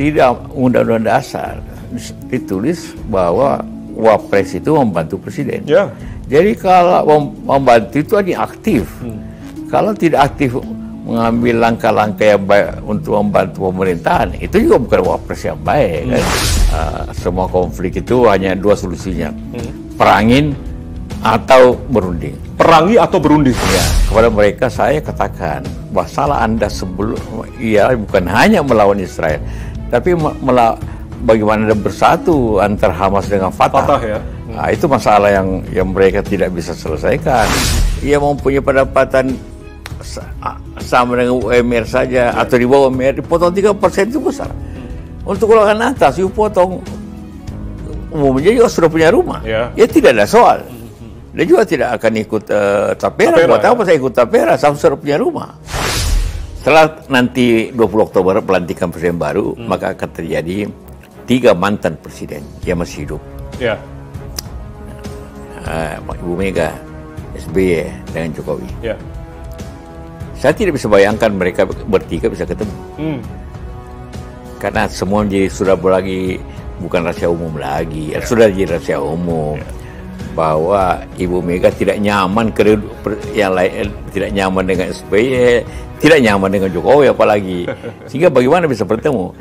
Di dalam Undang-Undang Dasar ditulis bahwa Wapres itu membantu Presiden. Ya. Jadi kalau membantu itu ada aktif. Kalau tidak aktif mengambil langkah-langkah yang baik untuk membantu pemerintahan, itu juga bukan Wapres yang baik. Kan? Semua konflik itu hanya dua solusinya, perangin atau berunding. Perangi atau berunding? Ya, kepada mereka saya katakan bahwa salah Anda sebelum, bukan hanya melawan Israel, tapi bagaimana Anda bersatu antara Hamas dengan Fatah. Ya. Nah, itu masalah yang mereka tidak bisa selesaikan. Ia mempunyai pendapatan sama dengan UMR saja atau di bawah UMR, dipotong 3% itu besar. Untuk golongan atas, dipotong umumnya juga sudah punya rumah. Ya tidak ada soal. Dia juga tidak akan ikut tapera. Buat apa saya ikut tapera? Saya sudah punya rumah. Setelah nanti 20 Oktober pelantikan presiden baru, maka akan terjadi 3 mantan presiden yang masih hidup. Ya. Ibu Mega, SBY, dengan Jokowi. Ya. Saya tidak bisa bayangkan mereka bertiga bisa ketemu. Karena semua sudah lagi bukan rahasia umum lagi, sudah jadi rahasia umum. Bahwa Ibu Mega tidak nyaman yang lain, tidak nyaman dengan SBY, tidak nyaman dengan Jokowi apalagi, sehingga bagaimana bisa bertemu?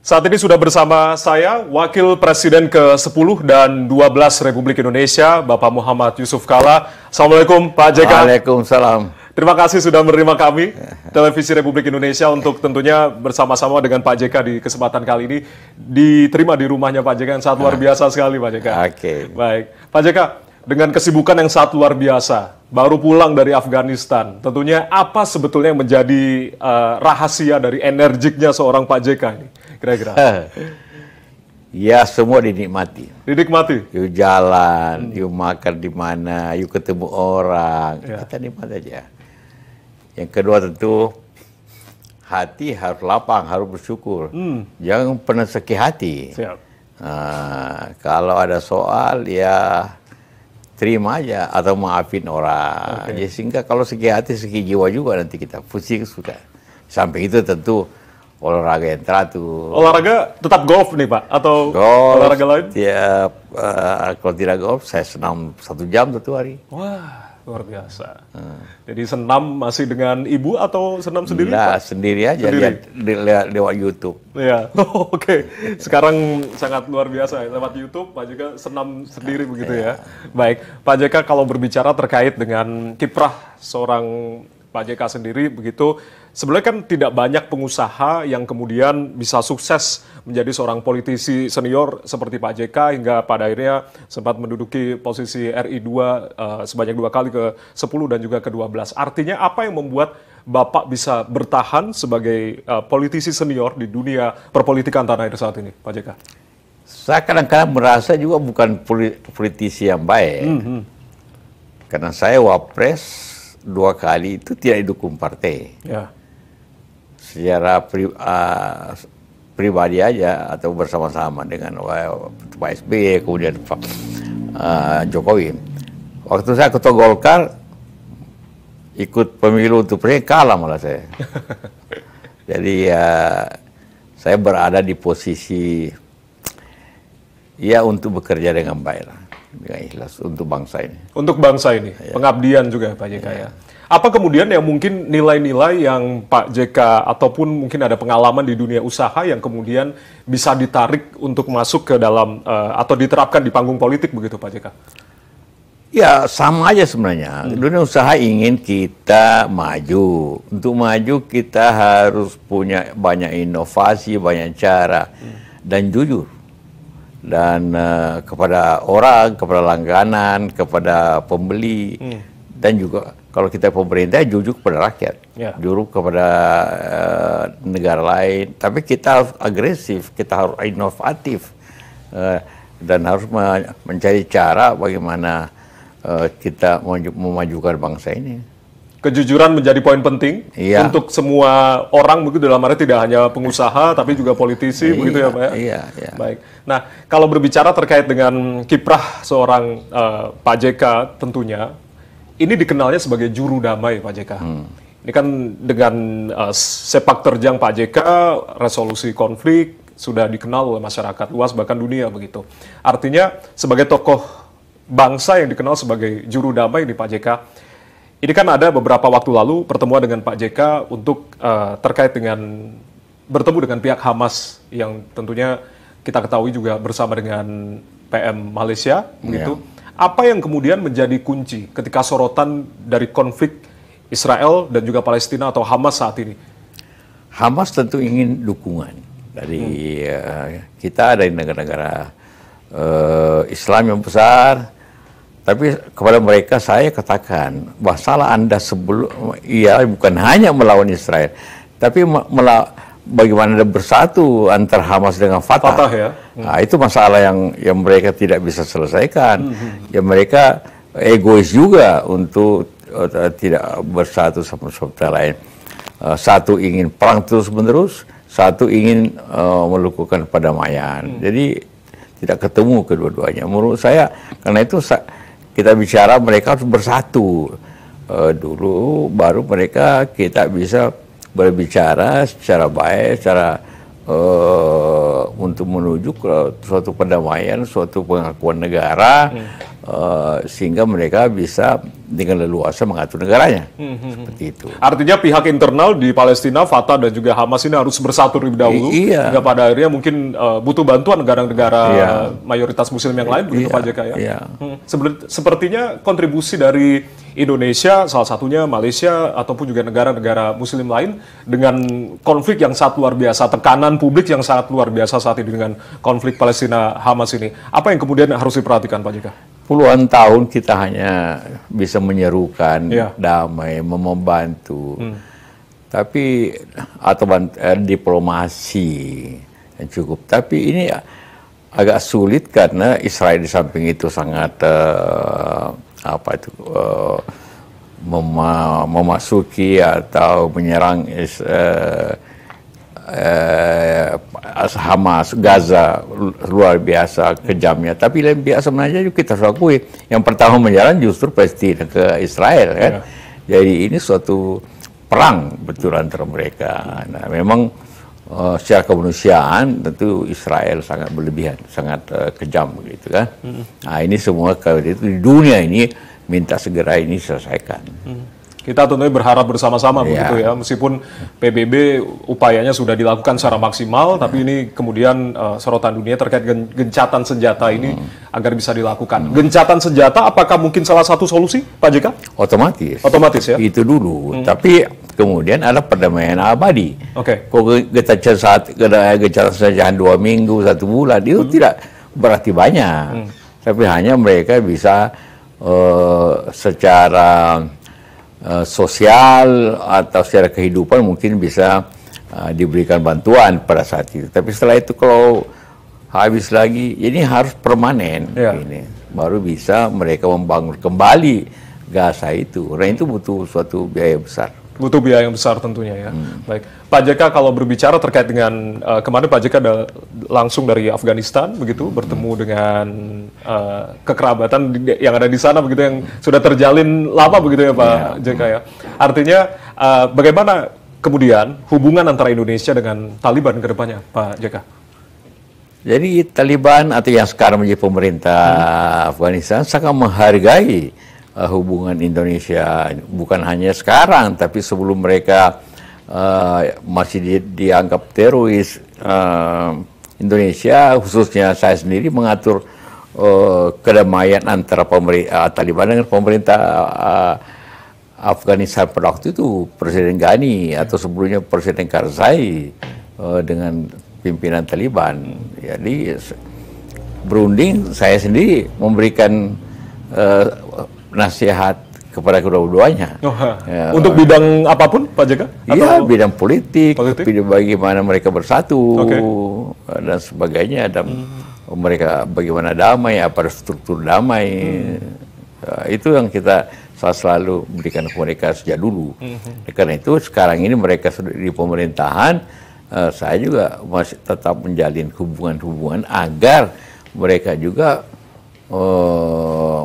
Saat ini sudah bersama saya, Wakil Presiden ke-10 dan 12 Republik Indonesia, Bapak Muhammad Yusuf Kalla. Assalamualaikum, Pak JK. Waalaikumsalam. Terima kasih sudah menerima kami, Televisi Republik Indonesia, untuk tentunya bersama-sama dengan Pak JK di kesempatan kali ini. Diterima di rumahnya Pak JK yang sangat luar biasa sekali, Pak JK. Oke. Baik, Pak JK, dengan kesibukan yang sangat luar biasa, baru pulang dari Afghanistan, tentunya apa sebetulnya yang menjadi rahasia dari energiknya seorang Pak JK ini? Kira-kira. Ya, semua dinikmati. Dinikmati? Yuk jalan, yuk makan di mana, yuk ketemu orang. Kita nikmat aja. Yang kedua tentu, hati harus lapang, harus bersyukur. Jangan pernah sakit hati. Siap. Kalau ada soal, ya terima aja atau maafin orang. Ya, sehingga kalau sakit hati, sakit jiwa juga nanti kita pusing suka. Sampai itu tentu olahraga yang teratur. Olahraga tetap golf nih Pak? Atau golf, olahraga lain? Tiap, kalau tidak golf, saya senam 1 jam 1 hari. Wah, luar biasa. Jadi senam masih dengan ibu atau senam sendiri? Nah, sendiri aja, lihat lewat YouTube. Iya, oke. Sekarang sangat luar biasa, lewat YouTube Pak JK senam sendiri begitu ya. Baik, Pak JK, kalau berbicara terkait dengan kiprah seorang Pak JK sendiri begitu, sebenarnya kan tidak banyak pengusaha yang kemudian bisa sukses menjadi seorang politisi senior seperti Pak JK hingga pada akhirnya sempat menduduki posisi RI 2 sebanyak 2 kali, ke-10 dan juga ke-12. Artinya apa yang membuat Bapak bisa bertahan sebagai politisi senior di dunia perpolitikan tanah air saat ini, Pak JK? Saya kadang-kadang merasa juga bukan politisi yang baik. Karena saya wapres 2 kali itu tidak didukung partai. Ya. Secara pribadi aja atau bersama-sama dengan Pak SBY kemudian Pak Jokowi. Waktu saya ketua Golkar ikut pemilu untuk presiden, kalah malah saya. Jadi saya berada di posisi ya untuk bekerja dengan baik lah, dengan ikhlas untuk bangsa ini. Untuk bangsa ini, pengabdian juga Pak JK ya. Apa kemudian yang mungkin nilai-nilai yang Pak JK ataupun mungkin ada pengalaman di dunia usaha yang kemudian bisa ditarik untuk masuk ke dalam atau diterapkan di panggung politik begitu Pak JK? Ya sama aja sebenarnya. Dunia usaha ingin kita maju. Untuk maju kita harus punya banyak inovasi, banyak cara dan jujur. Dan kepada orang, kepada langganan, kepada pembeli, dan juga kalau kita pemerintah jujur kepada rakyat, jujur kepada negara lain. Tapi kita harus agresif, kita harus inovatif, dan harus mencari cara bagaimana kita memajukan bangsa ini. Kejujuran menjadi poin penting untuk semua orang begitu, dalam arti tidak hanya pengusaha tapi juga politisi begitu ya Pak ya? Iya. Baik. Nah, kalau berbicara terkait dengan kiprah seorang Pak JK tentunya, ini dikenalnya sebagai juru damai Pak JK. Ini kan dengan sepak terjang Pak JK, resolusi konflik sudah dikenal oleh masyarakat luas bahkan dunia begitu. Artinya sebagai tokoh bangsa yang dikenal sebagai juru damai di Pak JK, ini kan ada beberapa waktu lalu pertemuan dengan Pak JK untuk terkait dengan bertemu dengan pihak Hamas yang tentunya kita ketahui juga bersama dengan PM Malaysia, begitu. Apa yang kemudian menjadi kunci ketika sorotan dari konflik Israel dan juga Palestina atau Hamas saat ini? Hamas tentu ingin dukungan dari kita, dari negara-negara Islam yang besar. Tapi kepada mereka saya katakan bahwa salah Anda sebelum bukan hanya melawan Israel, tapi bagaimana Anda bersatu antara Hamas dengan Fatah. Ya. Nah, itu masalah yang mereka tidak bisa selesaikan. Ya mereka egois juga untuk tidak bersatu sama lain. Satu ingin perang terus-menerus, satu ingin melakukan perdamaian. Jadi tidak ketemu kedua-duanya. Menurut saya karena itu kita bicara mereka harus bersatu dulu, baru mereka kita bisa berbicara secara baik, secara untuk menuju ke suatu perdamaian, suatu pengakuan negara, sehingga mereka bisa dengan leluasa mengatur negaranya. Seperti itu. Artinya pihak internal di Palestina, Fatah dan juga Hamas ini harus bersatu terlebih dahulu, hingga pada akhirnya mungkin butuh bantuan negara-negara mayoritas Muslim yang lain, begitu Pak JK ya. Sepertinya kontribusi dari Indonesia, salah satunya Malaysia ataupun juga negara-negara Muslim lain dengan konflik yang sangat luar biasa, tekanan publik yang sangat luar biasa saat ini dengan konflik Palestina-Hamas ini. Apa yang kemudian harus diperhatikan Pak JK? Puluhan tahun kita hanya bisa menyerukan damai, membantu, tapi atau diplomasi yang cukup. Tapi ini agak sulit karena Israel di samping itu sangat memasuki atau menyerang Hamas, Gaza luar biasa kejamnya. Tapi lain biasa sebenarnya juga kita harus akui. Yang pertama menyerang justru Palestina ke Israel kan. Jadi ini suatu perang betul antara mereka. Nah, memang secara kemanusiaan tentu Israel sangat berlebihan, sangat kejam begitu kan. Nah, ini semua kalau itu di dunia ini minta segera ini selesaikan. Kita tentunya berharap bersama-sama Ya. begitu ya, meskipun PBB upayanya sudah dilakukan secara maksimal, tapi ini kemudian sorotan dunia terkait gencatan senjata ini agar bisa dilakukan. Gencatan senjata apakah mungkin salah satu solusi, Pak JK? Otomatis. Otomatis ya? Itu dulu. Tapi kemudian ada perdamaian abadi. Oke. Kok gencatan senjata 2 minggu, 1 bulan, itu tidak berarti banyak. Tapi hanya mereka bisa secara sosial atau secara kehidupan mungkin bisa diberikan bantuan pada saat itu. Tapi setelah itu kalau habis lagi, ini harus permanen. Ya. Ini baru bisa mereka membangun kembali Gaza itu. Karena itu butuh suatu biaya besar. Butuh biaya yang besar tentunya ya. Baik, Pak JK kalau berbicara terkait dengan kemarin Pak JK langsung dari Afghanistan begitu bertemu dengan kekerabatan yang ada di sana begitu yang sudah terjalin lama begitu ya Pak JK ya. Artinya bagaimana kemudian hubungan antara Indonesia dengan Taliban ke depannya Pak JK? Jadi Taliban atau yang sekarang menjadi pemerintah Afghanistan sangat menghargai hubungan Indonesia, bukan hanya sekarang, tapi sebelum mereka masih dianggap teroris. Indonesia, khususnya saya sendiri, mengatur kedamaian antara Taliban dengan pemerintah Afghanistan pada waktu itu, Presiden Ghani atau sebelumnya Presiden Karzai dengan pimpinan Taliban. Jadi berunding, saya sendiri memberikan nasihat kepada kedua-duanya. Ya, untuk bidang apapun, Pak JK? Iya, bidang politik, bidang bagaimana mereka bersatu, dan sebagainya, dan mereka bagaimana damai, apa struktur damai. Itu yang kita selalu berikan ke mereka sejak dulu. Karena itu sekarang ini mereka sudah di pemerintahan, saya juga masih tetap menjalin hubungan-hubungan agar mereka juga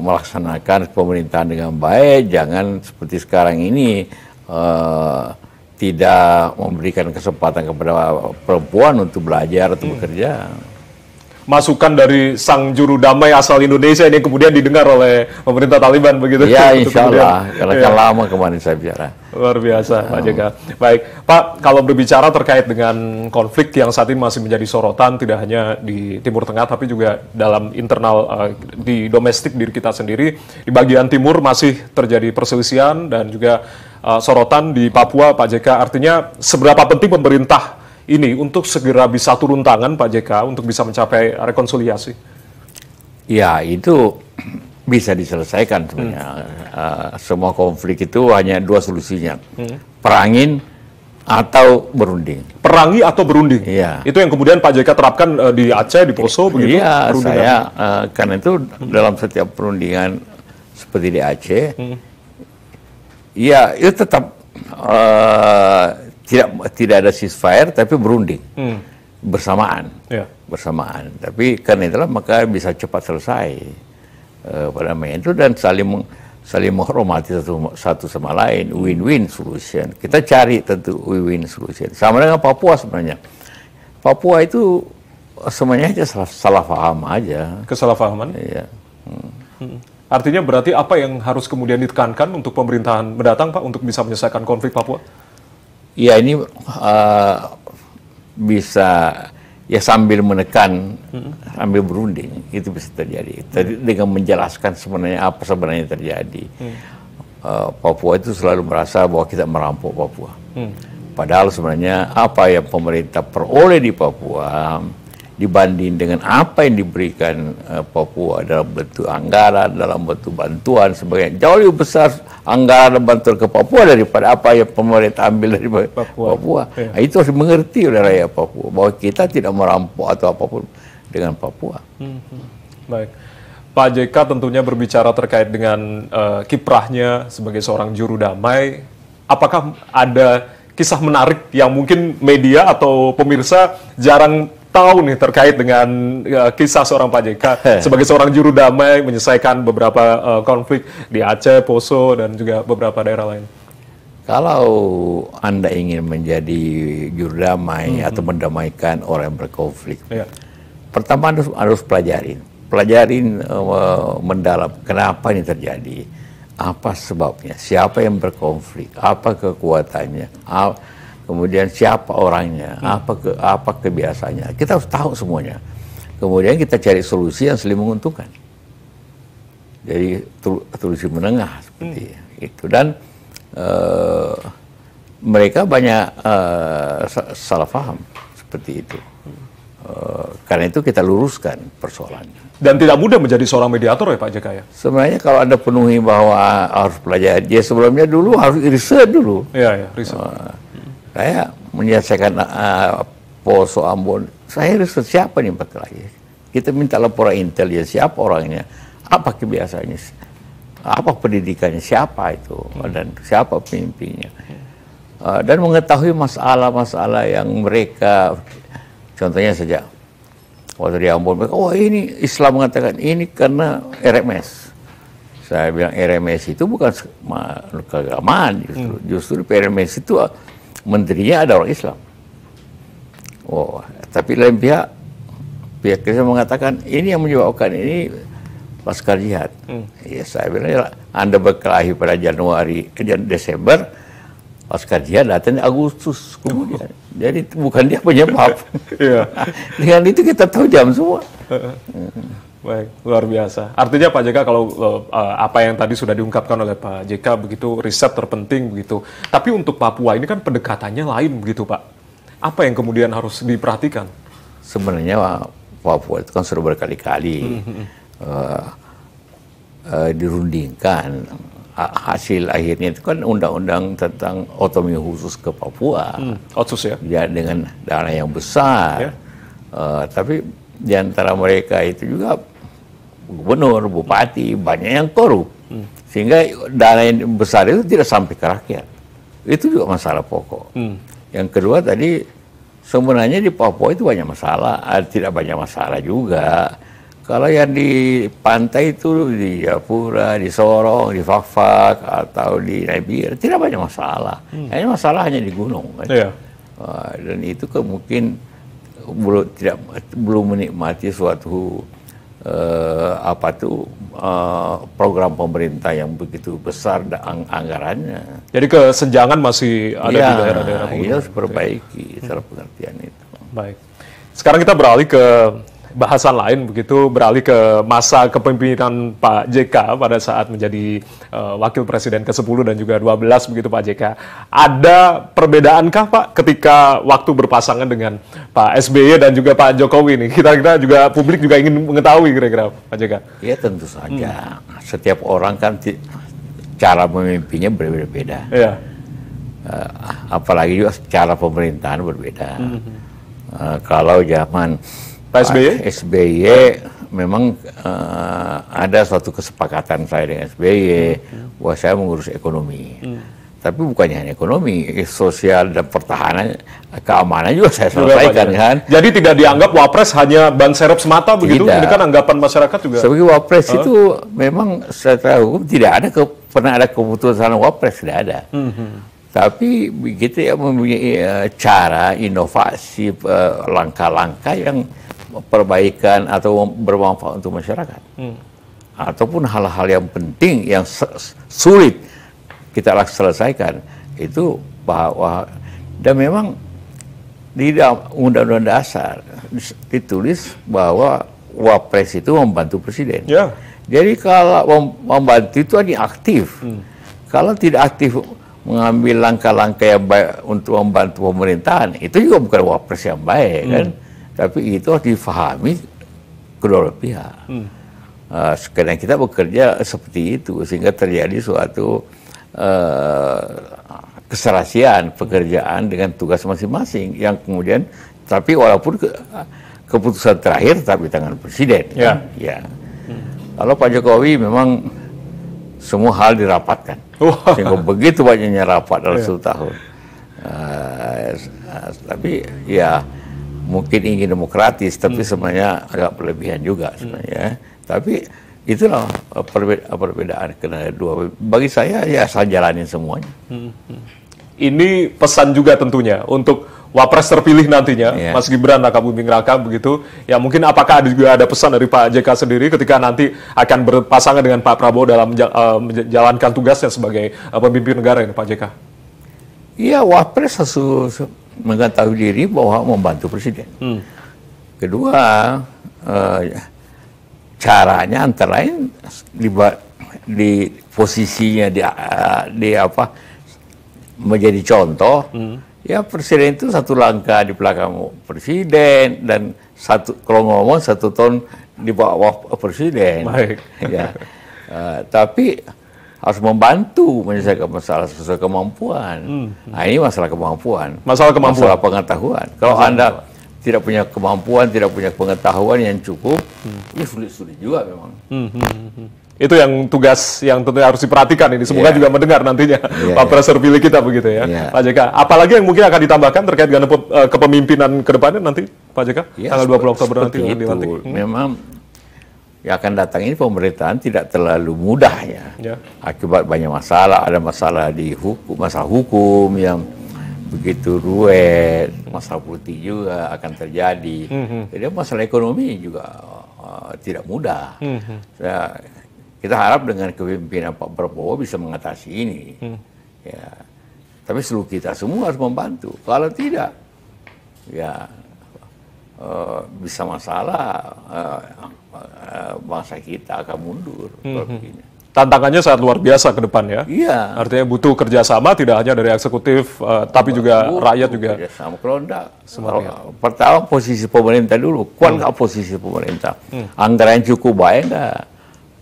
melaksanakan pemerintahan dengan baik, jangan seperti sekarang ini tidak memberikan kesempatan kepada perempuan untuk belajar atau bekerja. Masukan dari sang juru damai asal Indonesia ini kemudian didengar oleh pemerintah Taliban begitu? Ya, insya Allah, karena kan lama kemarin saya bicara. Luar biasa, Pak JK. Baik, Pak, kalau berbicara terkait dengan konflik yang saat ini masih menjadi sorotan, tidak hanya di Timur Tengah, tapi juga dalam internal di domestik diri kita sendiri, di bagian timur masih terjadi perselisihan dan juga sorotan di Papua, Pak JK. Artinya, seberapa penting pemerintah ini untuk segera bisa turun tangan, Pak JK, untuk bisa mencapai rekonsiliasi? Ya, itu bisa diselesaikan sebenarnya. Semua konflik itu hanya 2 solusinya. Perangin atau berunding. Perangi atau berunding? Iya. Itu yang kemudian Pak JK terapkan di Aceh, di Poso, begitu? Iya, saya, karena itu dalam setiap perundingan seperti di Aceh, ya itu tetap tidak ada ceasefire, tapi berunding bersamaan, bersamaan. Tapi karena itulah maka bisa cepat selesai perdamaian itu dan saling menghormati satu sama lain, win-win solution. Kita cari tentu win-win solution. Sama dengan Papua sebenarnya. Papua itu semuanya aja salah paham aja. Kesalahpahaman? Iya. Artinya berarti apa yang harus kemudian ditekankan untuk pemerintahan mendatang, Pak, untuk bisa menyelesaikan konflik Papua? Ya, ini bisa ya sambil menekan, sambil berunding, itu bisa terjadi. Dengan menjelaskan sebenarnya apa sebenarnya terjadi. Papua itu selalu merasa bahwa kita merampok Papua. Padahal sebenarnya apa yang pemerintah peroleh di Papua dibanding dengan apa yang diberikan Papua dalam bentuk anggaran, dalam bentuk bantuan sebagainya, jauh lebih besar anggaran dan bantuan ke Papua daripada apa yang pemerintah ambil dari Papua. Nah, itu harus dimengerti oleh rakyat Papua bahwa kita tidak merampok atau apapun dengan Papua. Baik, Pak JK tentunya berbicara terkait dengan kiprahnya sebagai seorang juru damai. Apakah ada kisah menarik yang mungkin media atau pemirsa jarang tahu nih terkait dengan kisah seorang Pak JK sebagai seorang juru damai menyelesaikan beberapa konflik di Aceh, Poso, dan juga beberapa daerah lain? Kalau Anda ingin menjadi juru damai atau mendamaikan orang yang berkonflik, pertama harus pelajarin mendalam kenapa ini terjadi, apa sebabnya, siapa yang berkonflik, apa kekuatannya, kemudian siapa orangnya, apa kebiasaannya. Kita harus tahu semuanya. Kemudian kita cari solusi yang saling menguntungkan. Jadi solusi menengah seperti itu. Dan mereka banyak salah paham seperti itu. Karena itu kita luruskan persoalannya. Dan tidak mudah menjadi seorang mediator ya Pak JK ya? Sebenarnya kalau Anda penuhi bahwa harus pelajari, dia sebelumnya dulu harus riset dulu. Iya, riset. Saya menyelesaikan Poso Ambon, saya riset siapa nih Pak lagi. Kita minta laporan intel, siapa orangnya, apa kebiasaannya, apa pendidikannya, siapa itu, dan siapa pemimpinnya. Dan mengetahui masalah-masalah yang mereka, contohnya saja, waktu di Ambon, oh ini Islam mengatakan ini karena RMS. Saya bilang RMS itu bukan keagamaan, justru RMS itu menterinya ada orang Islam. Oh, tapi lain pihak Kristen mengatakan ini yang menyebabkan ini Laskar Jihad. Ya, saya bilang ya, Anda berkelahi pada Desember, Laskar Jihad datang Agustus kemudian. Jadi bukan dia penyebab. Dengan itu kita tahu jam semua. Baik, luar biasa. Artinya Pak JK kalau apa yang tadi sudah diungkapkan oleh Pak JK begitu riset terpenting begitu. Tapi untuk Papua ini kan pendekatannya lain begitu Pak. Apa yang kemudian harus diperhatikan? Sebenarnya Papua itu kan sudah berkali-kali dirundingkan. Hasil akhirnya itu kan undang-undang tentang otonomi khusus ke Papua. Otsus ya? Ya, dengan dana yang besar. Tapi di antara mereka itu juga gubernur, bupati, banyak yang korup. Sehingga dana yang besar itu tidak sampai ke rakyat. Itu juga masalah pokok. Yang kedua tadi, sebenarnya di Papua itu banyak masalah. Tidak banyak masalah juga. Kalau yang di pantai itu, di Japura, di Sorong, di Fakfak, atau di Naibir, tidak banyak masalah. Hanya masalah hanya di gunung. Kan? Dan itu mungkin belum menikmati suatu program pemerintah yang begitu besar dan anggarannya. Jadi kesenjangan masih ada di daerah-daerah pegunungan. Ini harus perbaiki secara pengertian itu. Baik. Sekarang kita beralih ke bahasan lain begitu, beralih ke masa kepemimpinan Pak JK pada saat menjadi Wakil Presiden ke-10 dan juga 12 begitu Pak JK. Ada perbedaankah Pak ketika waktu berpasangan dengan Pak SBY dan juga Pak Jokowi ini? Kita juga publik juga ingin mengetahui kira-kira Pak JK. Ya tentu saja. Setiap orang kan cara memimpinnya berbeda-beda. Apalagi juga cara pemerintahan berbeda. Kalau zaman Pak SBY memang ada suatu kesepakatan saya dengan SBY bahwa saya mengurus ekonomi. Tapi bukannya hanya ekonomi, sosial dan pertahanan, keamanan juga saya selesaikan kan. Jadi tidak dianggap Wapres hanya ban serep semata begitu? Ini kan anggapan masyarakat juga. Sebagai Wapres itu memang secara hukum tidak ada pernah ada keputusan Wapres, tidak ada. Tapi begitu ya mempunyai cara inovasi, langkah-langkah yang perbaikan atau bermanfaat untuk masyarakat, ataupun hal-hal yang penting yang sulit kita selesaikan itu bahwa, dan memang di Undang-Undang Dasar ditulis bahwa Wapres itu membantu Presiden. Jadi kalau membantu itu hanya aktif. Kalau tidak aktif mengambil langkah-langkah yang baik untuk membantu pemerintahan, itu juga bukan Wapres yang baik kan. Tapi itu harus difahami kedua pihak. Karena kita bekerja seperti itu sehingga terjadi suatu keserasian pekerjaan dengan tugas masing-masing yang kemudian, tapi walaupun keputusan terakhir tetap di tangan Presiden. Kalau Pak Jokowi memang semua hal dirapatkan, sehingga begitu banyaknya rapat dalam 1 tahun. Tapi ya mungkin ingin demokratis, tapi sebenarnya agak berlebihan juga sebenarnya. Tapi itulah perbedaan karena dua. Bagi saya ya asal jalanin semuanya. Ini pesan juga tentunya untuk Wapres terpilih nantinya, Iya. Mas Gibran Rakabuming Raka begitu. Ya mungkin apakah juga ada pesan dari Pak JK sendiri ketika nanti akan berpasangan dengan Pak Prabowo dalam menjalankan tugasnya sebagai pemimpin negara ini, Pak JK? Iya, Wapres harus mengetahui diri bahwa membantu presiden. Kedua, caranya antara lain di posisinya di apa menjadi contoh. Ya presiden itu satu langkah di belakang presiden dan kalau ngomong 1 tahun di bawah presiden. Baik. Ya, tapi harus membantu menyelesaikan masalah sesuai kemampuan. Nah ini masalah kemampuan. Masalah kemampuan. Masalah pengetahuan. Kalau Anda tidak punya kemampuan, tidak punya pengetahuan yang cukup, ya sulit-sulit juga memang. Itu yang tugas yang tentunya harus diperhatikan ini. Semoga juga mendengar nantinya Pak Pres terpilih kita begitu ya, Pak JK. Apalagi yang mungkin akan ditambahkan terkait dengan kepemimpinan ke depannya nanti, Pak JK? Tanggal 20 Oktober nanti. Memang yang akan datang ini pemerintahan tidak terlalu mudah ya. Akibat banyak masalah, ada masalah di masalah hukum yang begitu ruwet, masalah politik juga akan terjadi. Jadi masalah ekonomi juga tidak mudah. Kita harap dengan kepemimpinan Pak Prabowo bisa mengatasi ini. Ya. Tapi seluruh kita semua harus membantu. Kalau tidak, ya bisa masalah bangsa kita akan mundur. Tantangannya sangat luar biasa ke depan ya. Iya. Artinya butuh kerjasama tidak hanya dari eksekutif, tapi juga rakyat juga. Kerjasama. Kalau enggak, pertama posisi pemerintah dulu. Kuat nggak posisi pemerintah? Anggaran yang cukup baik nggak?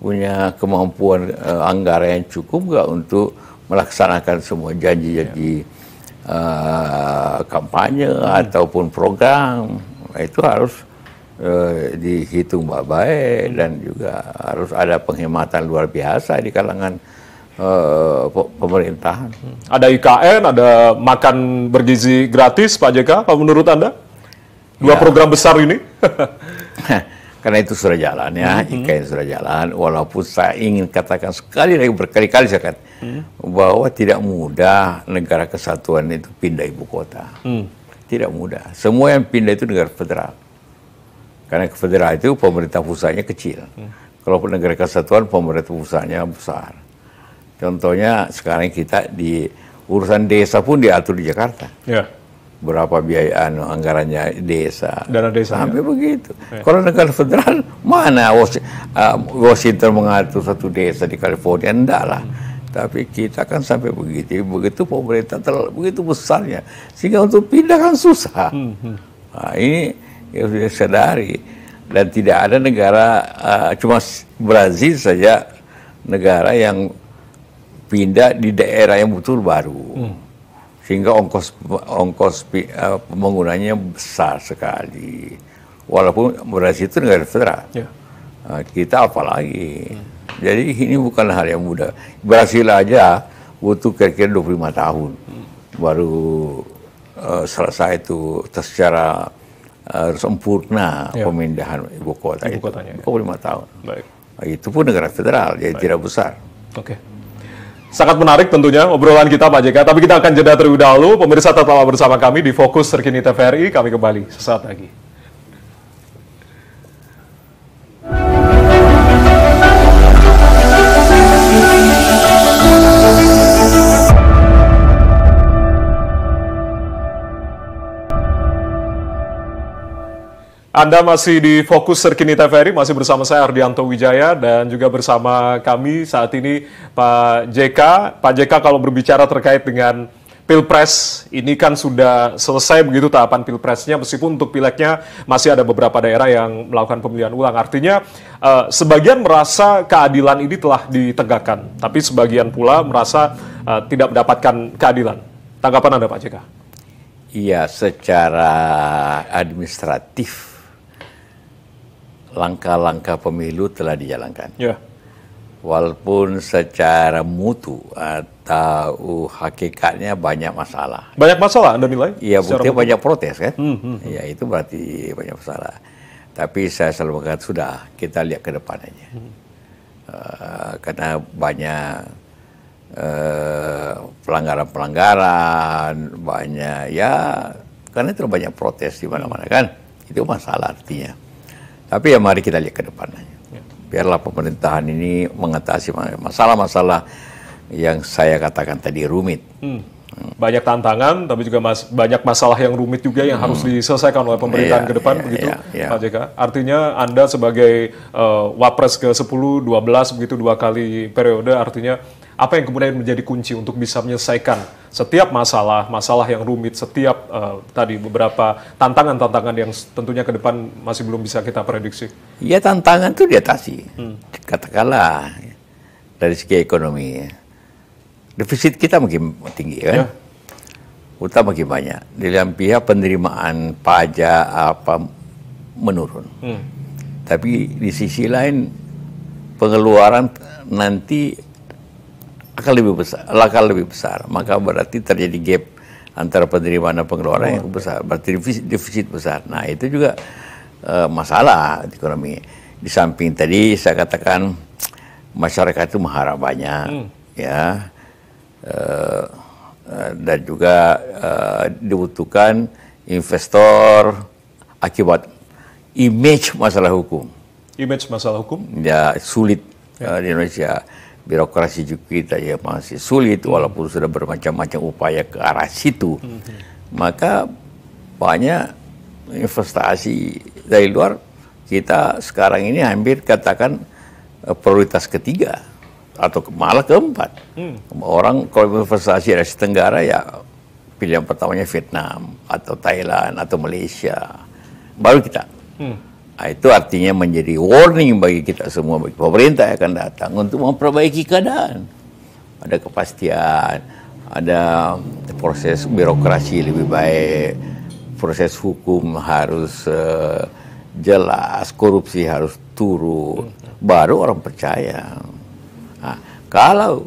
Punya kemampuan anggaran yang cukup nggak untuk melaksanakan semua janji-janji kampanye ataupun program? Itu harus dihitung baik-baik dan juga harus ada penghematan luar biasa di kalangan pemerintahan. Ada IKN, ada makan bergizi gratis, Pak JK. Apa menurut Anda? Dua program besar ini? Karena itu sudah jalan ya, IKN sudah jalan. Walaupun saya ingin katakan sekali lagi berkali-kali saya katakan bahwa tidak mudah negara kesatuan itu pindah ibu kota. Tidak mudah. Semua yang pindah itu negara federal. Karena federal itu pemerintah pusatnya kecil. Kalau negara kesatuan pemerintah pusatnya besar. Contohnya sekarang kita di urusan desa pun diatur di Jakarta. Berapa biaya anggarannya desa. Dana desa. Sampai begitu. Kalau negara federal mana Washington mengatur satu desa di California, enggak lah. Tapi kita kan sampai begitu pemerintah begitu besarnya sehingga untuk pindah kan susah. Nah, ini ya sudah sadari dan tidak ada negara cuma Brazil saja negara yang pindah di daerah yang betul baru. Sehingga ongkos pembangunannya besar sekali. Walaupun Brazil itu negara federal. Kita apalagi. Jadi ini bukan hal yang mudah. Brazil aja butuh kira-kira 25 tahun. Baru selesai itu secara sempurna pemindahan ibu kota itu. 25 tahun. Baik. Itu pun negara federal, jadi tidak besar. Oke. Sangat menarik tentunya obrolan kita Pak JK, tapi kita akan jeda terlebih dahulu. Pemirsa tetaplah bersama kami di Fokus Terkini TVRI, kami kembali sesaat lagi. Anda masih di Fokus Terkini TVRI, masih bersama saya Ardianto Wijaya dan juga bersama kami saat ini Pak JK. Pak JK, kalau berbicara terkait dengan Pilpres, ini kan sudah selesai begitu tahapan Pilpresnya, meskipun untuk Pileknya masih ada beberapa daerah yang melakukan pemilihan ulang. Artinya sebagian merasa keadilan ini telah ditegakkan, tapi sebagian pula merasa tidak mendapatkan keadilan. Tanggapan Anda Pak JK? Iya, secara administratif langkah-langkah pemilu telah dijalankan. Walaupun secara mutu atau hakikatnya banyak masalah. Banyak masalah Anda nilai? Iya, buktinya banyak protes kan? Ya, itu berarti banyak masalah. Tapi saya selalu mengatakan sudah, kita lihat ke depan aja. Karena banyak pelanggaran-pelanggaran, banyak ya Karena itu banyak protes di mana-mana kan. Itu masalah artinya. Tapi ya mari kita lihat ke depan aja. Biarlah pemerintahan ini mengatasi masalah-masalah yang saya katakan tadi rumit. Banyak tantangan, tapi juga banyak masalah yang rumit juga yang harus diselesaikan oleh pemerintahan ke depan, begitu, Pak JK. Artinya Anda sebagai Wapres ke-10, 12, begitu 2 kali periode, artinya apa yang kemudian menjadi kunci untuk bisa menyelesaikan setiap masalah yang rumit, setiap tadi beberapa tantangan-tantangan yang tentunya ke depan masih belum bisa kita prediksi? Ya tantangan itu diatasi. Katakanlah dari segi ekonomi. Defisit kita makin tinggi kan, utang makin banyak. Di dalam pihak penerimaan pajak apa menurun. Tapi di sisi lain pengeluaran nanti akan lebih besar. Maka berarti terjadi gap antara penerimaan dan pengeluaran yang besar. Berarti defisit besar. Nah itu juga masalah ekonomi. Di samping tadi saya katakan masyarakat itu mengharap banyak, ya. Dan juga dibutuhkan investor akibat image masalah hukum. Image masalah hukum? Ya sulit di Indonesia. Birokrasi juga kita ya masih sulit walaupun sudah bermacam-macam upaya ke arah situ. Maka banyak investasi dari luar kita sekarang ini hampir katakan prioritas ketiga. Atau malah keempat. Orang kalau investasi dari Asia Tenggara ya pilihan pertamanya Vietnam atau Thailand atau Malaysia, baru kita. Nah, itu artinya menjadi warning bagi kita semua, bagi pemerintah yang akan datang untuk memperbaiki keadaan. Ada kepastian, ada proses birokrasi lebih baik, proses hukum harus jelas, korupsi harus turun, baru orang percaya. Nah, kalau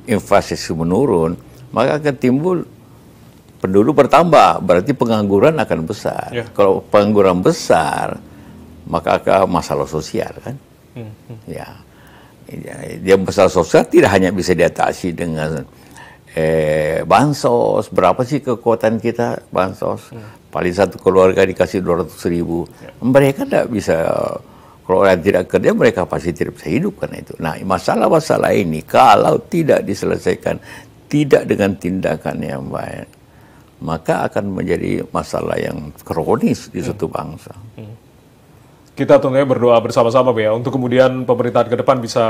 investasi menurun, maka akan timbul penduduk bertambah, berarti pengangguran akan besar. Kalau pengangguran besar, maka akan masalah sosial kan. Dia masalah sosial tidak hanya bisa diatasi dengan bansos. Berapa sih kekuatan kita bansos? Paling satu keluarga dikasih 200.000. Mereka tidak bisa. Kalau orang tidak kerja, mereka pasti tidak bisa hidup karena itu. Nah, masalah-masalah ini kalau tidak diselesaikan, tidak dengan tindakan yang baik, maka akan menjadi masalah yang kronis di suatu bangsa. Kita tentunya berdoa bersama-sama ya, untuk kemudian pemerintahan ke depan bisa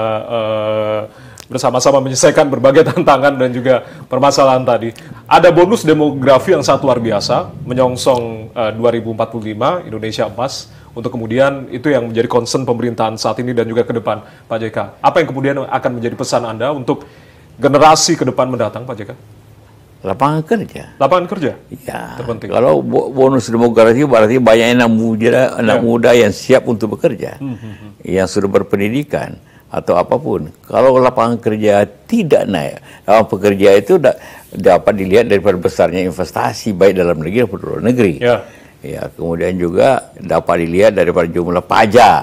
bersama-sama menyelesaikan berbagai tantangan dan juga permasalahan tadi. Ada bonus demografi yang sangat luar biasa, menyongsong 2045, Indonesia Emas. Untuk kemudian itu yang menjadi concern pemerintahan saat ini dan juga ke depan, Pak JK. Apa yang kemudian akan menjadi pesan Anda untuk generasi ke depan mendatang, Pak JK? Lapangan kerja. Lapangan kerja? Ya. Terpenting. Kalau bonus demografi berarti banyak anak muda yang siap untuk bekerja, yang sudah berpendidikan atau apapun. Kalau lapangan kerja tidak naik, lapangan pekerja itu dapat dilihat daripada besarnya investasi baik dalam negeri maupun luar negeri. Ya, kemudian juga dapat dilihat daripada jumlah pajak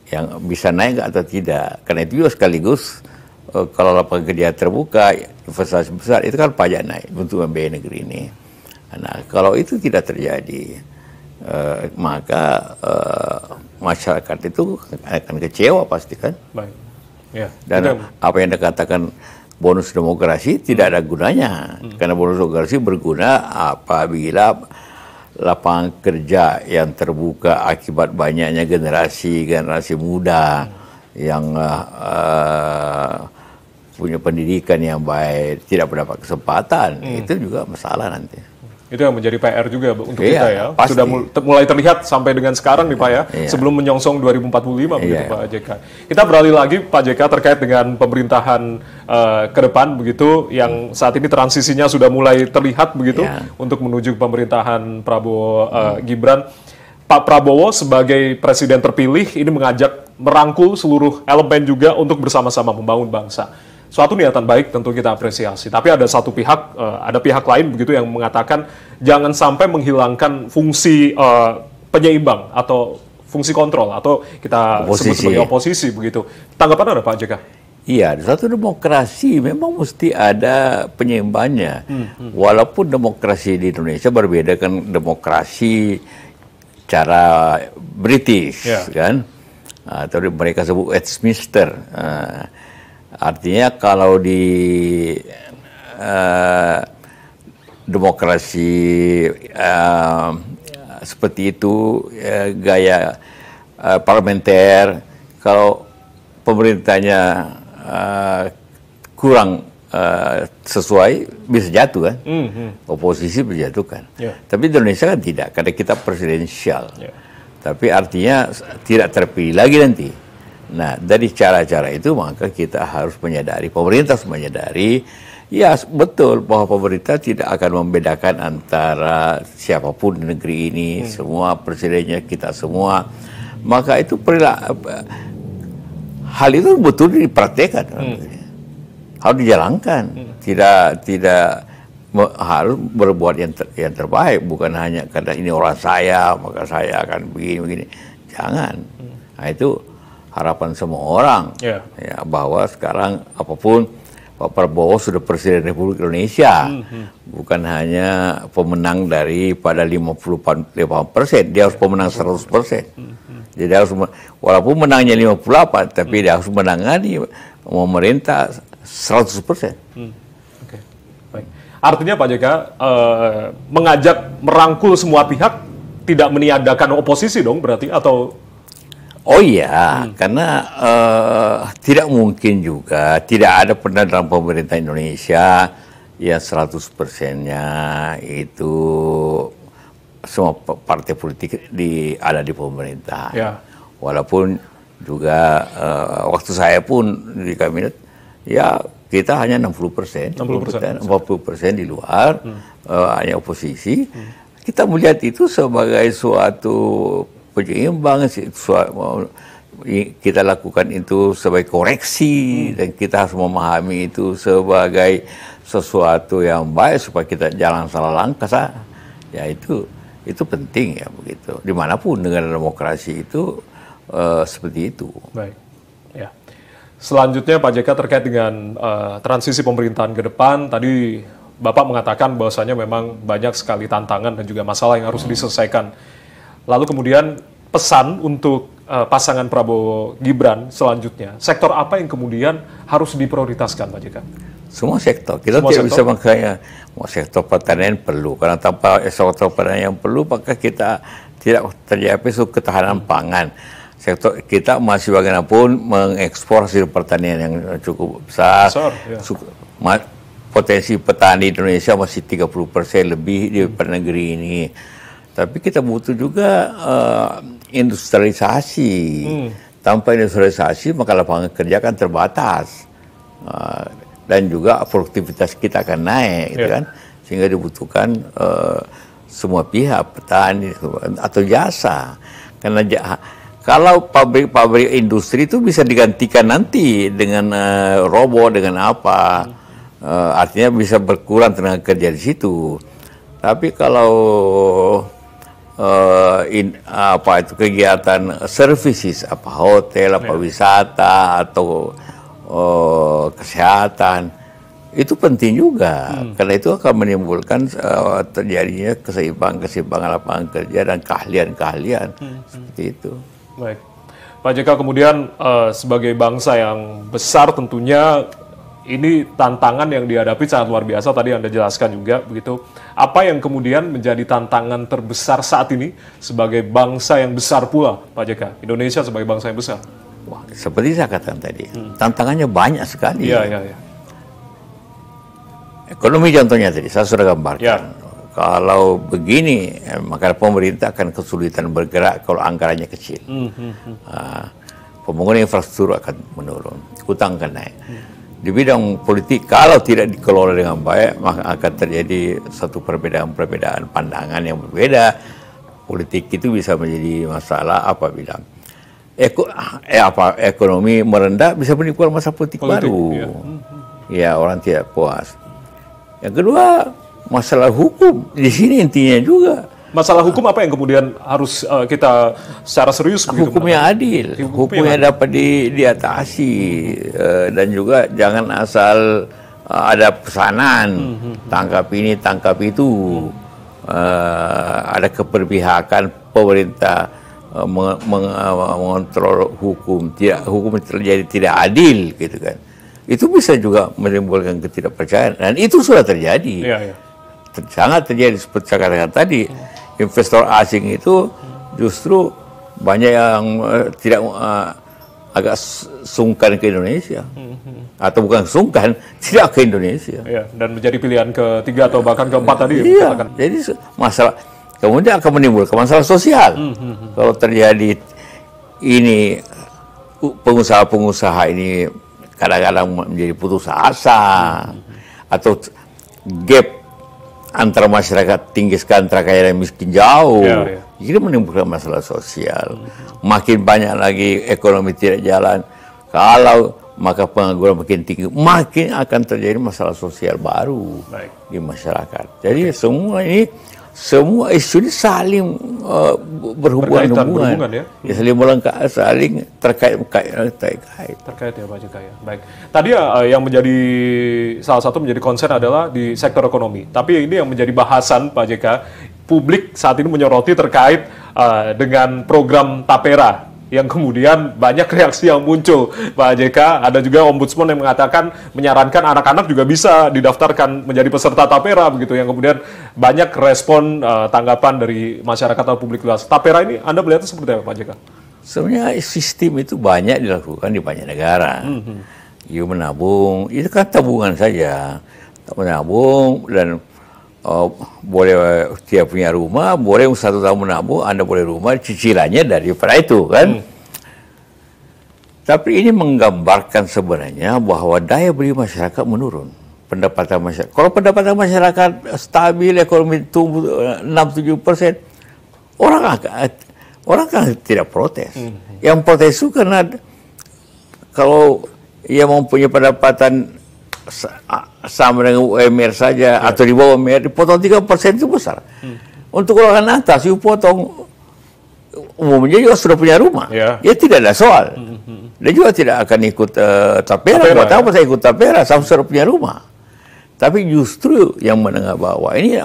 yang bisa naik atau tidak. Karena itu juga sekaligus kalau lapangan kerja terbuka, investasi besar, itu kan pajak naik untuk membiayai negeri ini. Nah, kalau itu tidak terjadi, maka masyarakat itu akan kecewa pasti kan. Baik. Ya. Dan apa yang dikatakan bonus demografi tidak ada gunanya. Karena bonus demografi berguna apabila lapangan kerja yang terbuka akibat banyaknya generasi muda yang punya pendidikan yang baik, tidak mendapat kesempatan, itu juga masalah nanti. Itu yang menjadi PR juga untuk kita ya. Pasti. Sudah mulai terlihat sampai dengan sekarang nih Pak ya, sebelum menyongsong 2045 begitu Pak JK. Kita beralih lagi Pak JK terkait dengan pemerintahan ke depan begitu, yang saat ini transisinya sudah mulai terlihat begitu untuk menuju pemerintahan Prabowo Gibran. Pak Prabowo sebagai presiden terpilih ini mengajak merangkul seluruh elemen juga untuk bersama-sama membangun bangsa. Suatu niatan baik tentu kita apresiasi, tapi ada satu pihak, ada pihak lain begitu yang mengatakan jangan sampai menghilangkan fungsi penyeimbang atau fungsi kontrol atau kita sebut sebagai oposisi begitu. Tanggapan ada Pak JK? Iya, di suatu demokrasi memang mesti ada penyeimbangnya. Walaupun demokrasi di Indonesia berbeda kan demokrasi cara British, kan? Atau mereka sebut Westminster. Artinya kalau di demokrasi seperti itu, gaya parlementer, kalau pemerintahnya kurang sesuai, bisa jatuh kan, oposisi dijatuhkan. Tapi di Indonesia kan tidak, karena kita presidensial. Tapi artinya tidak terpilih lagi nanti. Nah, dari cara-cara itu maka kita harus menyadari, pemerintah harus menyadari, ya betul bahwa pemerintah tidak akan membedakan antara siapapun di negeri ini, semua presidennya kita semua. Maka itu hal itu betul dipraktekkan, harus dijalankan, tidak harus berbuat yang terbaik, bukan hanya karena ini orang saya maka saya akan begini, jangan. Nah, itu harapan semua orang, ya, bahwa sekarang apapun Pak Prabowo sudah Presiden Republik Indonesia, bukan hanya pemenang daripada 50%, dia harus pemenang 100%. Jadi harus, walaupun menangnya 58, tapi dia harus menangani memerintah 100%. Oke, baik. Artinya Pak JK mengajak merangkul semua pihak, tidak meniadakan oposisi dong berarti, atau? Oh iya, karena tidak mungkin juga, tidak ada pernah dalam pemerintah Indonesia yang 100%-nya itu semua partai politik ada di pemerintah. Walaupun juga waktu saya pun di kabinet, ya kita hanya 60%, 40% di luar, hanya oposisi. Kita melihat itu sebagai suatu penyeimbang, kita lakukan itu sebagai koreksi, dan kita harus memahami itu sebagai sesuatu yang baik supaya kita jangan salah langkah. Ya itu penting, ya begitu. Dimanapun negara demokrasi itu seperti itu. Baik. Ya. Selanjutnya Pak JK terkait dengan transisi pemerintahan ke depan, tadi Bapak mengatakan bahwasanya memang banyak sekali tantangan dan juga masalah yang harus diselesaikan. Lalu kemudian pesan untuk pasangan Prabowo Gibran selanjutnya, sektor apa yang kemudian harus diprioritaskan Pak JK? Semua sektor. Kita semua tidak sektor? Bisa makanya sektor pertanian perlu, karena tanpa sektor pertanian yang perlu maka kita tidak tercapai ketahanan pangan. Sektor kita masih bagaimanapun mengekspor hasil pertanian yang cukup besar. Potensi petani Indonesia masih 30% lebih di negeri ini. Tapi kita butuh juga industrialisasi. Tanpa industrialisasi maka lapangan kerja kan terbatas. Dan juga produktivitas kita akan naik, gitu kan? Sehingga dibutuhkan semua pihak, petani atau jasa. Karena kalau pabrik industri itu bisa digantikan nanti dengan robot, dengan apa, artinya bisa berkurang tenaga kerja di situ. Tapi kalau itu kegiatan services, apa hotel, apa wisata atau kesehatan, itu penting juga, karena itu akan menimbulkan terjadinya keseimbangan lapangan kerja dan keahlian-keahlian seperti itu. Baik, Pak JK, kemudian sebagai bangsa yang besar tentunya ini tantangan yang dihadapi sangat luar biasa, tadi Anda jelaskan juga begitu. Apa yang kemudian menjadi tantangan terbesar saat ini sebagai bangsa yang besar pula, Pak JK, Indonesia sebagai bangsa yang besar? Wah, seperti saya katakan tadi, tantangannya banyak sekali. Ekonomi contohnya tadi, saya sudah gambarkan. Kalau begini, maka pemerintah akan kesulitan bergerak kalau anggarannya kecil. Pembangunan infrastruktur akan menurun, utang akan naik. Di bidang politik, kalau tidak dikelola dengan baik, maka akan terjadi satu perbedaan pandangan yang berbeda. Politik itu bisa menjadi masalah apabila ekonomi merendah, bisa menimbulkan masa politik baru. Ya, orang tidak puas. Yang kedua, masalah hukum. Di sini intinya juga. Masalah hukum apa yang kemudian harus kita secara serius begitu? Hukum yang adil, hukum yang dapat diatasi, dan juga jangan asal ada pesanan, tangkap ini, tangkap itu. Ada keberpihakan pemerintah mengontrol hukum, hukum terjadi tidak adil, gitu kan. Itu bisa juga menimbulkan ketidakpercayaan, dan itu sudah terjadi. Iya. Sangat terjadi seperti saya katakan tadi. Investor asing itu justru banyak yang tidak agak sungkan ke Indonesia, atau bukan sungkan, tidak ke Indonesia. Iya, dan menjadi pilihan ketiga atau bahkan keempat tadi. Iya, jadi masalah kemudian akan menimbulkan masalah sosial. Kalau terjadi ini, pengusaha-pengusaha ini kadang-kadang menjadi putus asa, atau gap antara masyarakat tinggi sekali, antara kaya dan miskin jauh. Iya. Jadi menimbulkan masalah sosial. Makin banyak lagi ekonomi tidak jalan, kalau maka pengangguran makin tinggi, makin akan terjadi masalah sosial baru di masyarakat. Jadi semua isu ini saling berhubungan, ya? Saling melengkapi, saling terkait ya Pak JK ya. Baik. Tadi yang menjadi salah satu menjadi concern adalah di sektor ekonomi. Tapi ini yang menjadi bahasan Pak JK, publik saat ini menyoroti terkait dengan program Tapera, yang kemudian banyak reaksi yang muncul, Pak JK. Ada juga ombudsman yang mengatakan, menyarankan anak-anak juga bisa didaftarkan menjadi peserta Tapera, begitu, yang kemudian banyak respon tanggapan dari masyarakat atau publik luas. Tapera ini Anda melihatnya seperti apa, Pak JK? Sebenarnya sistem itu banyak dilakukan di banyak negara. You menabung, itu kan tabungan saja. Menabung, dan boleh tiap punya rumah, boleh 1 tahun menabung, Anda boleh rumah, cicilannya daripada itu kan. Tapi ini menggambarkan sebenarnya bahwa daya beli masyarakat menurun. Pendapatan masyarakat, kalau pendapatan masyarakat stabil, ekonomi tumbuh 6-7%, orang kan tidak protes. Yang protes itu karena kalau ia mempunyai pendapatan sama dengan UMR saja, atau di bawah UMR, dipotong 3% itu besar. Untuk golongan atas, you potong, umumnya juga sudah punya rumah, ya tidak ada soal. Dia juga tidak akan ikut Tapera. Buat apa saya ikut Tapera? Saya sudah punya rumah. Tapi justru yang menengah bawah ini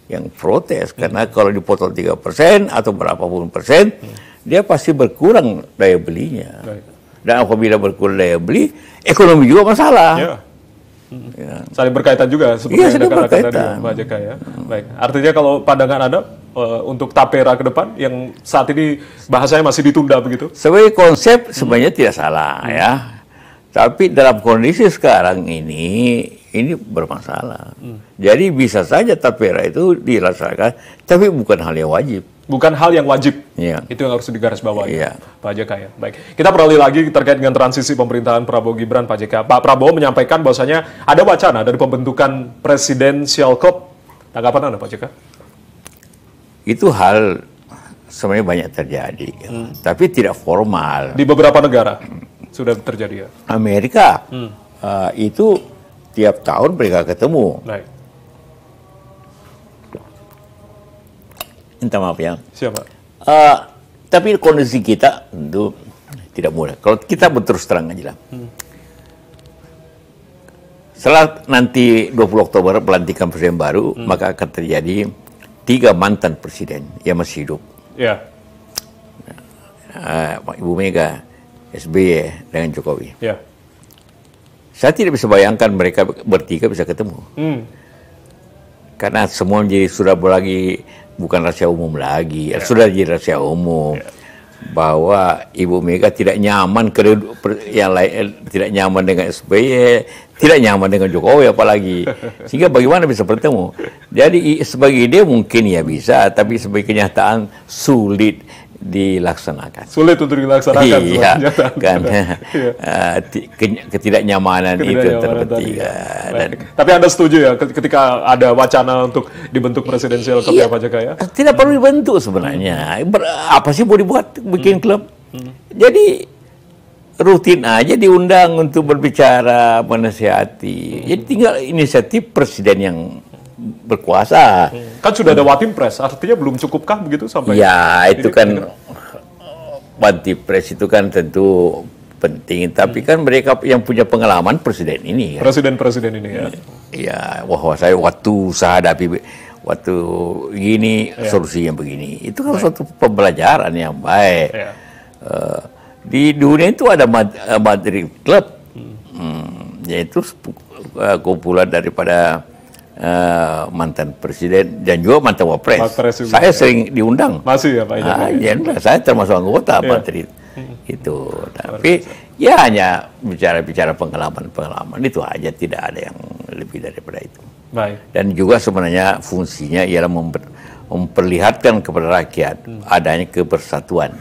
yang protes, karena kalau dipotong 3% atau berapapun persen, dia pasti berkurang daya belinya. Dan apabila berkurang daya beli, ekonomi juga masalah. Ya. Saling berkaitan juga seperti yang Anda katakan tadi, Pak JK ya. Baik. Artinya kalau pandangan Anda untuk Tapera ke depan yang saat ini bahasanya masih ditunda begitu? Sebagai konsep sebenarnya tidak salah ya. Tapi dalam kondisi sekarang ini bermasalah. Jadi bisa saja Tapera itu dilaksanakan, tapi bukan hal yang wajib. Bukan hal yang wajib. Itu yang harus digarisbawahi, Pak JK ya. Baik. Kita beralih lagi terkait dengan transisi pemerintahan Prabowo Gibran, Pak JK. Pak Prabowo menyampaikan bahwasanya ada wacana dari pembentukan Presidential Club. Tanggapan Anda, Pak JK? Itu hal sebenarnya banyak terjadi, tapi tidak formal. Di beberapa negara sudah terjadi ya. Amerika itu tiap tahun mereka ketemu. Baik. Minta maaf ya. Siapa? Tapi kondisi kita tentu tidak mudah. Kalau kita berterus terang aja lah. Setelah nanti 20 Oktober pelantikan presiden baru, maka akan terjadi 3 mantan presiden yang masih hidup. Ya. Ibu Mega, SBY, dengan Jokowi. Ya. Saya tidak bisa bayangkan mereka bertiga bisa ketemu. Karena semua menjadi sudah lagi bukan rahasia umum lagi, sudah jadi rahasia umum bahwa Ibu Mega tidak nyaman yang lain, tidak nyaman dengan SBY, tidak nyaman dengan Jokowi apalagi, sehingga bagaimana bisa bertemu. Jadi sebagai ide mungkin ya bisa, tapi sebagai kenyataan sulit dilaksanakan. Sulit untuk dilaksanakan. Iya, kan. Ketidaknyamanan itu terpenting. Tapi Anda setuju ya ketika ada wacana untuk dibentuk presidensial club ya Pak JK ya? Tidak perlu dibentuk sebenarnya. Apa sih mau dibuat bikin klub? Jadi rutin aja diundang untuk berbicara, menasihati. Jadi tinggal inisiatif presiden yang berkuasa. Kan sudah ada Watimpres, artinya belum cukupkah begitu sampai? Ya, itu kan Watimpres itu kan tentu penting, tapi kan mereka yang punya pengalaman presiden ini. Presiden-presiden ini ya. Ya, wah saya waktu saya hadapi waktu gini solusinya begini. Itu kan suatu pembelajaran yang baik. Ya. Di dunia itu ada Madrid Club, yaitu kumpulan daripada mantan presiden dan juga mantan wapres. Saya sering diundang. Masih ya Pak? Ya, saya termasuk anggota Madrid. Itu, tapi ya hanya bicara pengalaman itu aja, tidak ada yang lebih daripada itu. Baik. Dan juga sebenarnya fungsinya ialah memperlihatkan kepada rakyat adanya kebersatuan.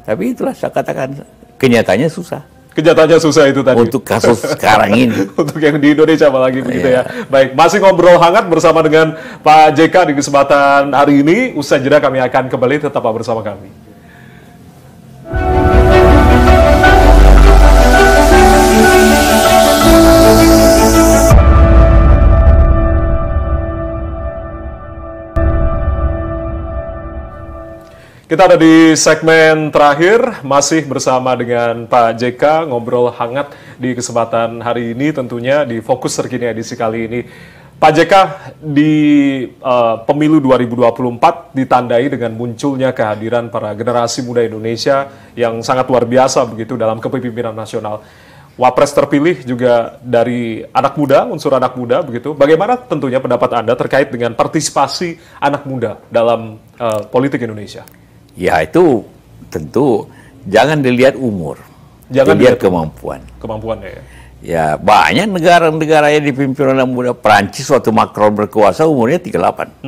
Tapi itulah saya katakan kenyataannya susah. Kenyataannya susah itu tadi. Untuk kasus sekarang ini. Untuk yang di Indonesia apalagi begitu ya. Baik, masih ngobrol hangat bersama dengan Pak JK di kesempatan hari ini. Usai jeda kami akan kembali, tetap bersama kami. Kita ada di segmen terakhir, masih bersama dengan Pak JK, ngobrol hangat di kesempatan hari ini tentunya di Fokus Terkini edisi kali ini. Pak JK, di pemilu 2024 ditandai dengan munculnya kehadiran para generasi muda Indonesia yang sangat luar biasa begitu dalam kepemimpinan nasional. Wapres terpilih juga dari anak muda, unsur anak muda begitu. Bagaimana tentunya pendapat Anda terkait dengan partisipasi anak muda dalam politik Indonesia? Ya, itu tentu jangan dilihat umur, jangan dilihat kemampuan. Kemampuannya ya. Ya, banyak negara-negara yang dipimpin oleh muda. Perancis waktu Macron berkuasa umurnya 38.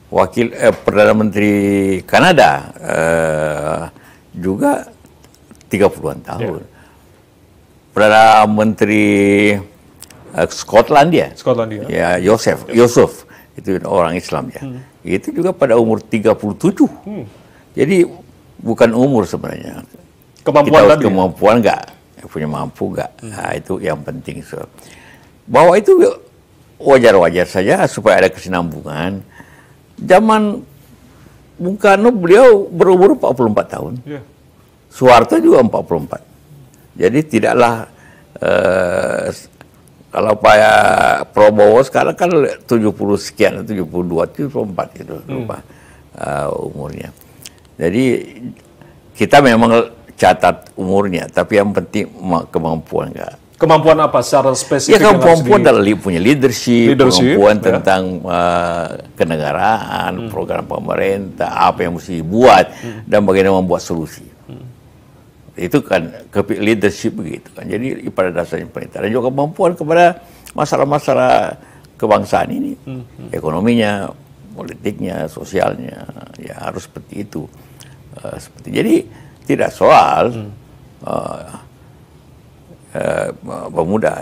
Wakil Perdana Menteri Kanada juga 30-an tahun. Perdana Menteri Skotlandia. Ya, Yusuf itu orang Islam ya. Itu juga pada umur 37. Jadi bukan umur sebenarnya. Kemampuan nggak, punya mampu nggak. Nah, itu yang penting. Bahwa itu wajar-wajar saja supaya ada kesinambungan. Zaman Bung Karno beliau berumur 44 tahun. Soeharto juga 44. Jadi tidaklah kalau Pak Prabowo sekarang kan 70 sekian, 72, 74 gitu lupa umurnya. Jadi kita memang catat umurnya, tapi yang penting kemampuan enggak. Kemampuan apa secara spesifik? Ya, kemampuan adalah punya leadership, kemampuan tentang kenegaraan, program pemerintah, apa yang mesti dibuat, dan bagaimana membuat solusi. Itu kan leadership begitu kan. Jadi pada dasarnya pemerintah dan juga kemampuan kepada masalah-masalah kebangsaan ini, ekonominya, politiknya, sosialnya, ya harus seperti itu. Jadi tidak soal pemuda.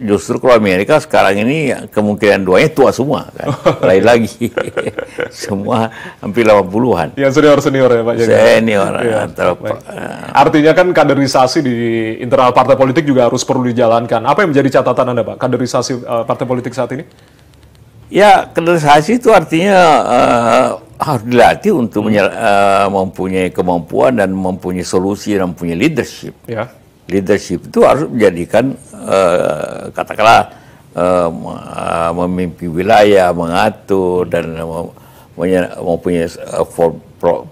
Justru kalau Amerika sekarang ini kemungkinan duanya tua semua kan. Lain lagi. Semua hampir 80-an. Yang senior ya Pak Jaka? Senior. Ya, artinya kan kaderisasi di internal partai politik juga harus perlu dijalankan. Apa yang menjadi catatan Anda Pak, kaderisasi partai politik saat ini? Ya, kaderisasi itu artinya harus dilatih untuk mempunyai kemampuan dan mempunyai solusi dan mempunyai leadership. Ya. Leadership itu harus menjadikan katakanlah memimpin wilayah, mengatur dan mempunyai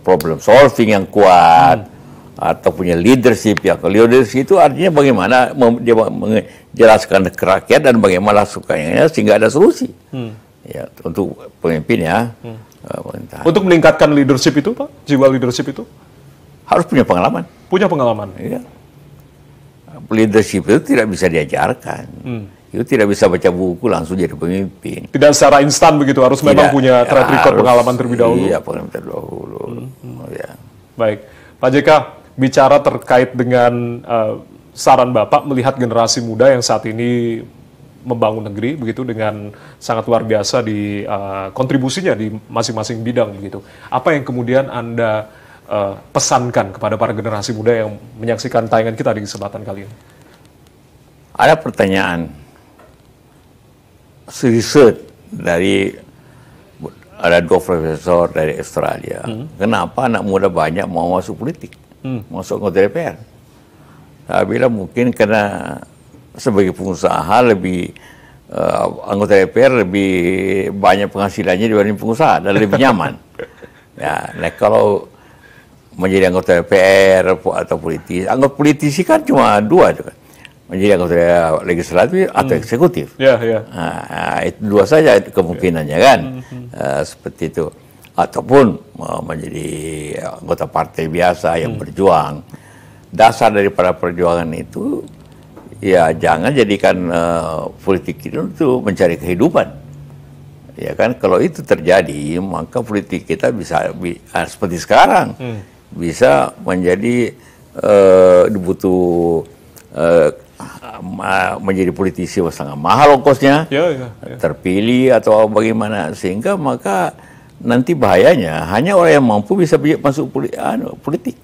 problem solving yang kuat atau punya leadership ya. Leadership itu artinya bagaimana dia menjelaskan ke rakyat dan bagaimana sukanya sehingga ada solusi. Ya, untuk pemimpin ya. Untuk meningkatkan leadership itu Pak, jiwa leadership itu harus punya pengalaman. Punya pengalaman. Iya. Leadership itu tidak bisa diajarkan. Itu tidak bisa baca buku langsung jadi pemimpin. Tidak secara instan begitu, harus memang punya track record pengalaman terlebih dahulu. Iya, pengalaman terlebih dahulu. Ya. Baik, Pak JK, bicara terkait dengan saran Bapak melihat generasi muda yang saat ini membangun negeri begitu dengan sangat luar biasa di kontribusinya di masing-masing bidang begitu. Apa yang kemudian Anda pesankan kepada para generasi muda yang menyaksikan tayangan kita di kesempatan kali ini? Ada pertanyaan riset dari ada 2 profesor dari Australia. Kenapa anak muda banyak mau masuk politik, masuk anggota DPR? Saya bilang mungkin karena sebagai pengusaha lebih anggota DPR lebih banyak penghasilannya dibanding pengusaha dan lebih nyaman. Ya, nah kalau menjadi anggota DPR atau anggota politisi kan cuma 2 juga. Menjadi anggota legislatif atau eksekutif. Nah, itu 2 saja kemungkinannya kan. Seperti itu. Ataupun menjadi anggota partai biasa yang berjuang. Dasar daripada perjuangan itu, ya jangan jadikan politik itu untuk mencari kehidupan. Ya kan, kalau itu terjadi, maka politik kita bisa seperti sekarang. Bisa menjadi dibutuh menjadi politisi sangat mahal ongkosnya, terpilih atau bagaimana, sehingga maka nanti bahayanya hanya orang yang mampu bisa masuk politik,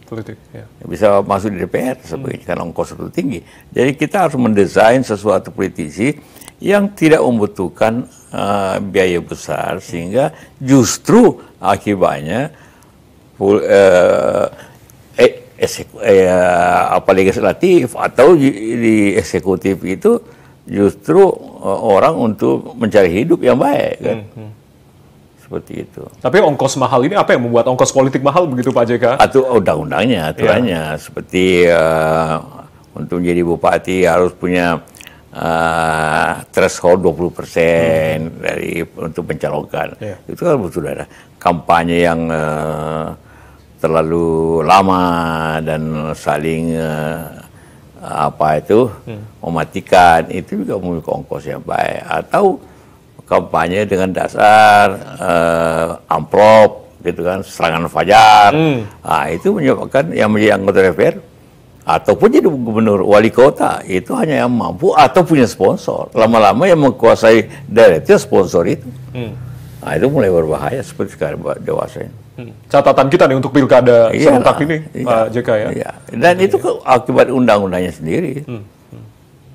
bisa masuk di DPR sebagainya, karena ongkos itu tinggi. Jadi kita harus mendesain sesuatu politisi yang tidak membutuhkan biaya besar, sehingga justru akibatnya legislatif atau di eksekutif itu justru orang untuk mencari hidup yang baik kan. Seperti itu. Tapi ongkos mahal ini apa yang membuat ongkos politik mahal begitu Pak JK? Atau undang-undangnya, aturannya seperti untuk menjadi bupati harus punya threshold 20% dari untuk pencalonkan. Itu kan betul ada kampanye yang terlalu lama dan saling mematikan, itu juga memiliki ongkos yang baik. Atau kampanye dengan dasar amplop gitu kan, serangan fajar. Nah, itu menyebabkan yang menjadi anggota DPR ataupun jadi gubernur, wali kota itu hanya yang mampu atau punya sponsor. Lama-lama yang menguasai daerah itu sponsor itu. Nah, itu mulai berbahaya seperti sekarang dewasa ini. Catatan kita nih untuk pilkada serentak ini, Pak JK ya. Iya. Dan itu akibat undang-undangnya sendiri.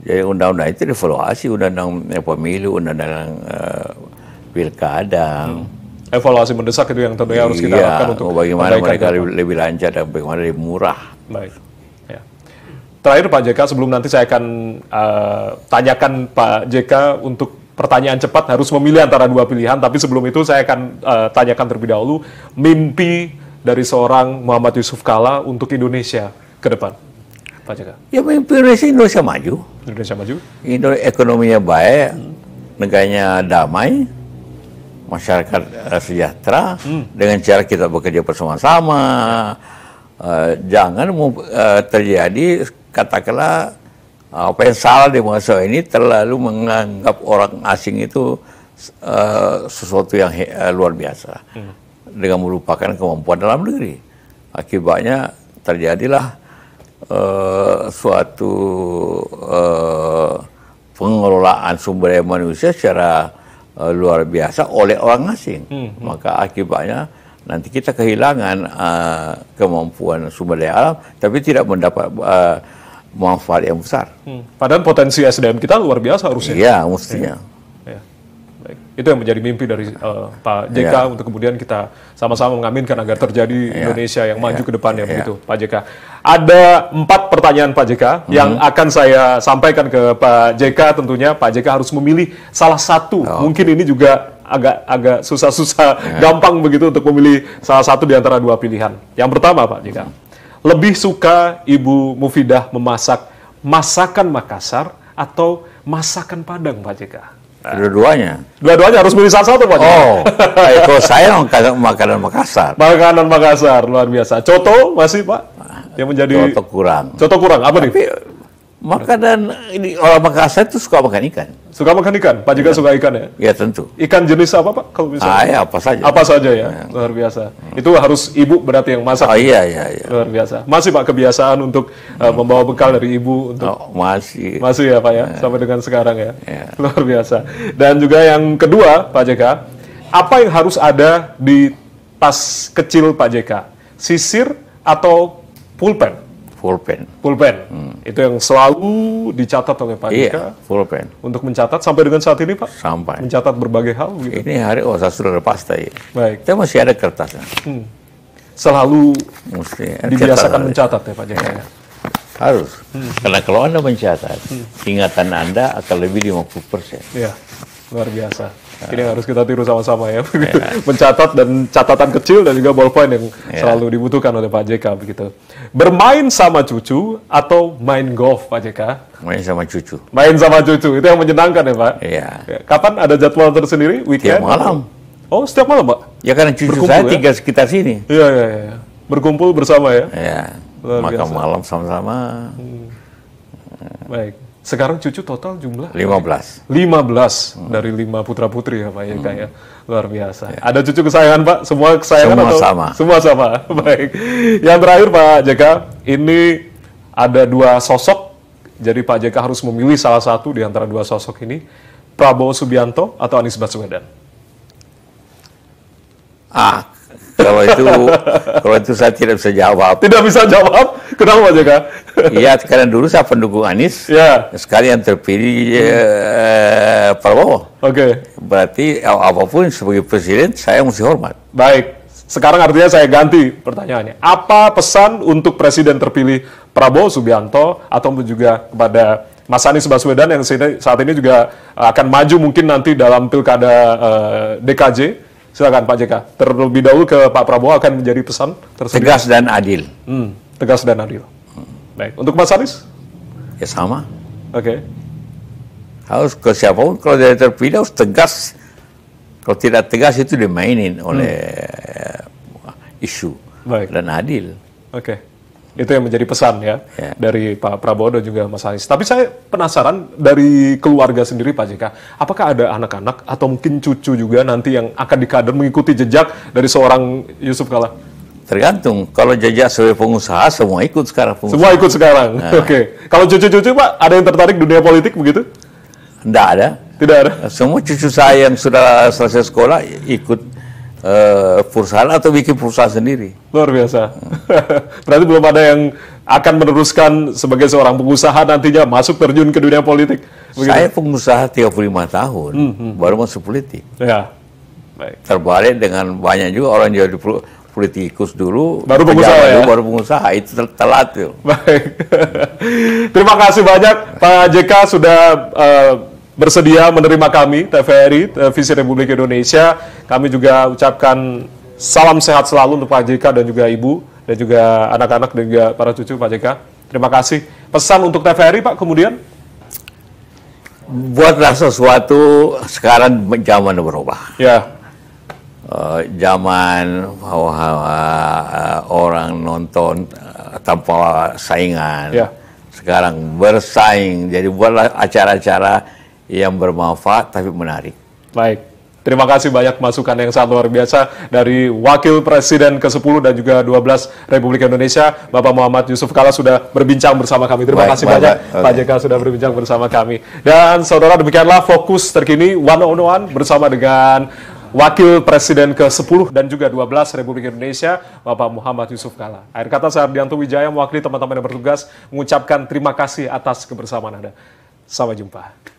Jadi undang-undang itu evaluasi, undang-undang pemilu, undang-undang pilkada. Evaluasi mendesak itu yang tentunya harus kita lakukan untuk bagaimana mereka lebih lancar dan bagaimana lebih murah. Baik. Ya. Terakhir Pak JK, sebelum nanti saya akan tanyakan Pak JK untuk pertanyaan cepat, harus memilih antara 2 pilihan, tapi sebelum itu saya akan tanyakan terlebih dahulu mimpi dari seorang Muhammad Yusuf Kalla untuk Indonesia ke depan, Pak JK. Ya mimpi Indonesia maju. Indonesia maju. Ekonominya baik, negaranya damai, masyarakat sejahtera, dengan cara kita bekerja bersama-sama. Jangan terjadi katakanlah apa yang salah di masa ini, terlalu menganggap orang asing itu sesuatu yang luar biasa dengan melupakan kemampuan dalam negeri. Akibatnya terjadilah suatu pengelolaan sumber daya manusia secara luar biasa oleh orang asing. Maka akibatnya nanti kita kehilangan kemampuan sumber daya alam, tapi tidak mendapat manfaat yang besar. Padahal potensi SDM kita luar biasa harusnya. Iya, mestinya. Ya. Baik. Itu yang menjadi mimpi dari Pak JK untuk kemudian kita sama-sama mengaminkan agar terjadi Indonesia yang maju ke depannya begitu, Pak JK. Ada 4 pertanyaan Pak JK yang akan saya sampaikan ke Pak JK. Tentunya Pak JK harus memilih salah satu. Mungkin ini juga agak susah-susah, gampang begitu untuk memilih salah satu di antara 2 pilihan. Yang pertama Pak JK, lebih suka Ibu Mufidah memasak masakan Makassar atau masakan Padang, Pak JK? Dua-duanya. Dua-duanya harus milih salah satu, Pak JK. Kalau saya makanan Makassar. Makanan Makassar, luar biasa. Coto masih, Pak? Yang menjadi... Coto kurang. Coto kurang, apa nih? Makanan ini orang Makassar itu suka makan ikan. Suka makan ikan? Pak JK suka ikan ya? Ya tentu. Ikan jenis apa Pak? Kalau misalnya? Apa saja. Apa saja ya? Luar biasa. Itu harus Ibu berarti yang masak. Iya. Luar biasa. Masih Pak kebiasaan untuk membawa bekal dari Ibu untuk? Masih. Masih ya Pak ya? Sampai dengan sekarang ya? Luar biasa. Dan juga yang kedua Pak JK, apa yang harus ada di tas kecil Pak JK? Sisir atau pulpen? pulpen. Pulpen. Itu yang selalu dicatat oleh Pak JK. Iya, pulpen. Untuk mencatat sampai dengan saat ini, Pak? Sampai. Mencatat berbagai hal gitu. Ini hari, saya sudah lepas tadi. Baik. Kita masih ada kertasnya. Selalu Mesti dibiasakan mencatat ya Pak JK ya? Harus. Karena kalau Anda mencatat, ingatan Anda akan lebih 50%. Iya, luar biasa. Ini yang harus kita tiru sama-sama ya. Mencatat dan catatan kecil dan juga ballpoint yang selalu dibutuhkan oleh Pak JK begitu. Bermain sama cucu atau main golf Pak JK? Main sama cucu. Main sama cucu, itu yang menyenangkan ya Pak? Iya. Kapan ada jadwal tersendiri? Weekend? Tiap malam. Oh, setiap malam Pak? Ya karena cucu Berkumpul, saya ya? tinggal sekitar sini. Iya. Berkumpul bersama ya? Ya. Luar Makan biasa. malam sama-sama. Baik. Sekarang cucu total jumlah? 15. 15 dari 5 putra-putri ya Pak JK ya. Luar biasa. Ada cucu kesayangan Pak? Semua kesayangan Semua atau? sama. Semua sama. Baik. Yang terakhir Pak JK, ini ada 2 sosok. Jadi Pak JK harus memilih salah satu di antara 2 sosok ini. Prabowo Subianto atau Anies Baswedan? Kalau itu saya tidak bisa jawab. Tidak bisa jawab. Kenapa Pak JK? Iya, karena dulu saya pendukung Anies. Ya. Sekali yang terpilih Prabowo. Oke. Berarti apapun sebagai presiden saya mesti hormat. Baik. Sekarang artinya saya ganti pertanyaannya. Apa pesan untuk presiden terpilih Prabowo Subianto atau juga kepada Mas Anies Baswedan yang saat ini juga akan maju mungkin nanti dalam pilkada DKJ? Silakan Pak JK. Terlebih dahulu ke Pak Prabowo akan menjadi pesan tersebut. Tegas dan adil. Tegas dan adil. Baik. Untuk Mas Anies? Ya sama. Oke. Harus ke siapapun kalau dia terpilih harus tegas. Kalau tidak tegas itu dimainin oleh isu. Baik. Dan adil. Oke. Itu yang menjadi pesan ya, dari Pak Prabowo dan juga Mas Anies. Tapi saya penasaran dari keluarga sendiri Pak JK, apakah ada anak-anak atau mungkin cucu juga nanti yang akan dikader mengikuti jejak dari seorang Yusuf Kala? Tergantung. Kalau jejak sebagai pengusaha, semua ikut sekarang pengusaha. Semua ikut sekarang? Oke. Kalau cucu-cucu Pak, ada yang tertarik dunia politik begitu? Tidak ada. Tidak ada? Semua cucu saya yang sudah selesai sekolah ikut perusahaan atau bikin perusahaan sendiri. Luar biasa. Berarti belum ada yang akan meneruskan sebagai seorang pengusaha nantinya masuk terjun ke dunia politik. Begitu? Saya pengusaha 35 tahun, baru masuk politik. Ya. Baik. Terbalik dengan banyak juga orang jadi politikus dulu, Baru pengusaha ya? baru pengusaha, itu telat tuh. Baik. Terima kasih banyak Pak JK sudah bersedia menerima kami, TVRI, Televisi Republik Indonesia. Kami juga ucapkan salam sehat selalu untuk Pak JK dan juga Ibu, dan juga anak-anak dan juga para cucu Pak JK. Terima kasih. Pesan untuk TVRI Pak kemudian? Buatlah sesuatu, sekarang zaman berubah. Ya. Zaman orang nonton tanpa saingan. Ya. Sekarang bersaing, jadi buatlah acara-acara yang bermanfaat tapi menarik. Baik. Terima kasih banyak masukan yang sangat luar biasa dari Wakil Presiden ke-10 dan juga 12 Republik Indonesia, Bapak Muhammad Yusuf Kala sudah berbincang bersama kami. Terima kasih banyak Pak JK sudah berbincang bersama kami. Dan saudara, demikianlah Fokus Terkini One on One bersama dengan Wakil Presiden ke-10 dan juga 12 Republik Indonesia, Bapak Muhammad Yusuf Kala. Akhir kata saya Ardianto Wijaya mewakili teman-teman yang bertugas mengucapkan terima kasih atas kebersamaan Anda. Sampai jumpa.